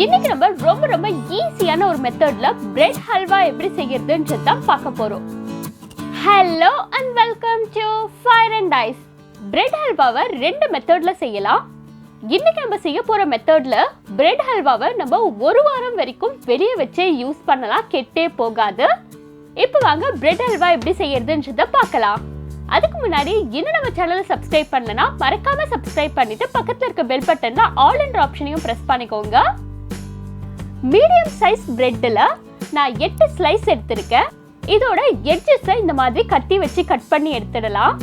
இன்னைக்கு நம்ம ரொம்ப ஈஸியான ஒரு மெத்தட்ல பிரெட் ஹல்வா எப்படி செய்யறதுன்றது தான் பார்க்க போறோம். Hello and welcome to fire and ice. Bread ஹல்வாவை ரெண்டு மெத்தட்ல செய்யலாம். இன்னைக்கு நம்ம செய்ய போற மெத்தட்ல பிரெட் ஹல்வாவை நம்ம ஒரு வாரம் வரைக்கும் வெளியே வச்சே யூஸ் பண்ணலாம், கெட்டே போகாது. இப்போ வாங்க பிரெட் ஹல்வா எப்படி செய்யறதுன்றத பார்க்கலாம். அதுக்கு முன்னாடி இன்னும் நம்ம சேனலை சப்ஸ்கிரைப் பண்ணலனா மறக்காம சப்ஸ்கிரைப் பண்ணிட்டு பக்கத்துல இருக்க பெல் பட்டன்ல ஆல் என்ற ஆப்ஷனையும் பிரஸ் பண்ணிக்கோங்க. மீடியம் சைஸ் பிரெட்ல நான் 8 ஸ்லைஸ் எடுத்திருக்கேன். இதோட எட்ஜஸை இந்த மாதிரி கத்தி வச்சு கட் பண்ணி எடுத்துடலாம்.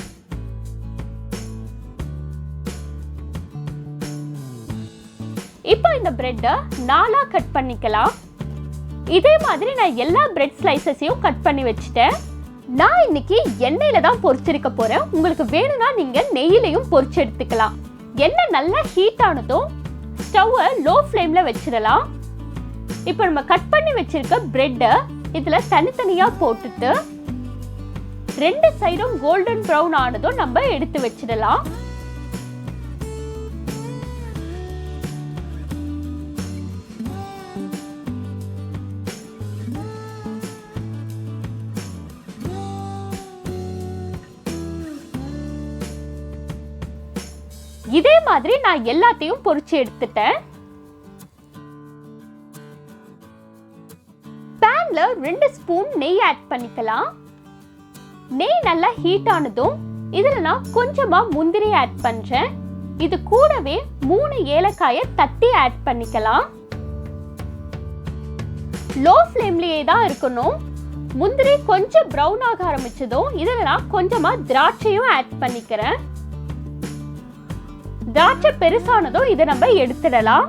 இப்போ இந்த பிரெட்டை 4ஆ கட் பண்ணிக்கலாம். இதே மாதிரி நான் எல்லா பிரெட் ஸ்லைசஸையும் கட் பண்ணி வச்சுட்டேன். நான் இன்னைக்கு எண்ணெயில தான் பொரிச்சிருக்க போறேன். உங்களுக்கு வேணும்னா நீங்க நெய்யிலையும் பொரிச்சு எடுத்துக்கலாம். எண்ணெய் நல்லா ஹீட் ஆனதும் ஸ்டவ்வை லோ ஃப்ளேம்ல வச்சிடலாம். இப்போ நம்ம கட் பண்ணி வச்சிருக்க பிரெட்டை இதுல தனித்தனியா போட்டுட்டு 2 சைடும் கோல்டன் ப்ரௌன் ஆனதும் நம்ம எடுத்து வச்சிடலாம். இதே மாதிரி நான் எல்லாத்தையும் பொரிச்சு எடுத்துட்டேன். பேன்ல 2 ஸ்பூன் நெய் ஆட் பண்ணிக்கலாம். நெய் நல்லா ஹீட் ஆனதும் இதுல நான் கொஞ்சமா முந்திரி ஆட் பண்றேன். இது கூடவே 3 ஏலக்காயை தட்டி ஆட் பண்ணிக்கலாம். லோ ஃப்ளேம்லயே தான் இருக்கணும். முந்திரி கொஞ்சம் ப்ரௌன் ஆக ஆரம்பிச்சதும் இதுல நான் கொஞ்சமா திராட்சையும் ஆட் பண்ணிக்கிறேன். திராட்சை பெருசானதும் இதை நம்ம எடுத்துடலாம்.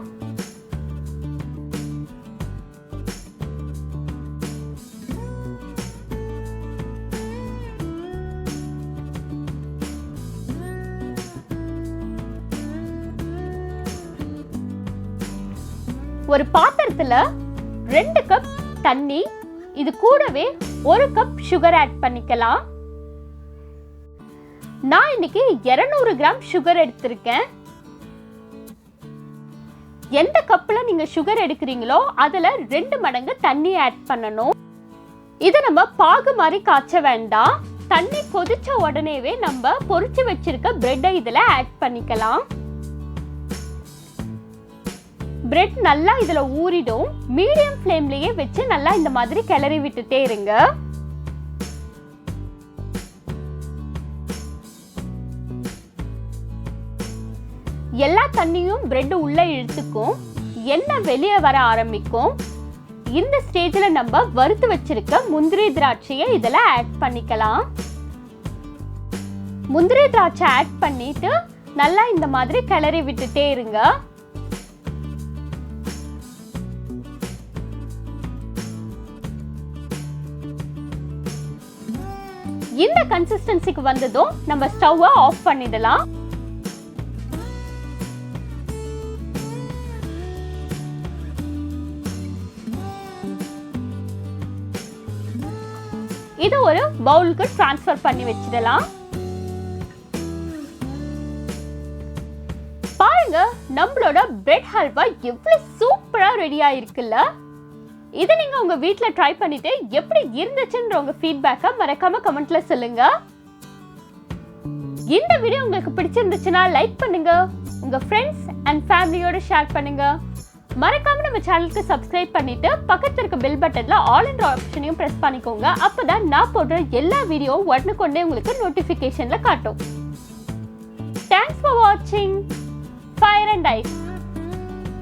ஒரு பாத்திரத்துல 2 கப் தண்ணி, இது கூடவே 1 கப் சுகர் ஆட் பண்ணிக்கலாம். நான் இன்னைக்கு 200 கிராம் சுகர் எடுத்திருக்கேன். எந்த கப்ல நீங்க சுகர் எடுக்கிறீங்களோ அதுல 2 மடங்கு தண்ணி ஆட் பண்ணணும். இதை நம்ம பாகு மாதிரி காய்ச்ச வேண்டாம். தண்ணி கொதிச்ச உடனேவே நம்ம பொரிச்சு வச்சிருக்க பிரெட்டை இதுல ஆட் பண்ணிக்கலாம். பிரெட் நல்லா இதுல ஊறிடும். மீடியம் ஃப்ளேம்லயே வச்சு நல்லா இந்த மாதிரி கிளறி விட்டுட்டே இருங்க. எல்லா தண்ணியும் பிரெட் உள்ள இழுத்துக்கும், எண்ணெய் வெளியே வர ஆரம்பிக்கும். இந்த ஸ்டேஜ்ல நம்ம வறுத்து வச்சிருக்க முந்திரி திராட்சையை இதுல ஆட் பண்ணிக்கலாம். முந்திரி திராட்சை ஆட் பண்ணிட்டு நல்லா இந்த மாதிரி கிளறி விட்டுட்டே இருங்க. இந்த கன்சிஸ்டன்சிக்கு வந்ததும் நம்ம ஸ்டவ்வை ஆஃப் பண்ணிடலாம். இதை ஒரு பவுலுக்கு ட்ரான்ஸ்ஃபர் பண்ணி வச்சிடலாம். பாருங்க, நம்மளோட பிரெட் ஹல்வா எவ்வளவு சூப்பரா ரெடியா இருக்குல்ல. இதை நீங்க உங்க வீட்ல ட்ரை பண்ணிட்டு எப்படி இருந்துச்சுன்ற உங்க ஃபீட்பேக்கை மறக்காம கமெண்ட்ல சொல்லுங்க. இந்த வீடியோ உங்களுக்கு பிடிச்சிருந்துச்சுன்னா லைக் பண்ணுங்க, உங்க ஃப்ரெண்ட்ஸ் அண்ட் ஃபேமிலியோட ஷேர் பண்ணுங்க. மறக்காம நம்ம சேனலுக்கு சப்ஸ்கிரைப் பண்ணிட்டு பக்கத்துல இருக்க பெல் பட்டன்ல ஆல் என்ற ஆப்ஷனையும் பிரஸ் பண்ணிக்கோங்க. அப்பதான் நான் போடுற எல்லா வீடியோவும் உடனுக்குடனே உங்களுக்கு நோட்டிபிகேஷன்ல காட்டும். தேங்க்ஸ் ஃபார் வாட்சிங் ஃபயர் அண்ட் ஐஸ்.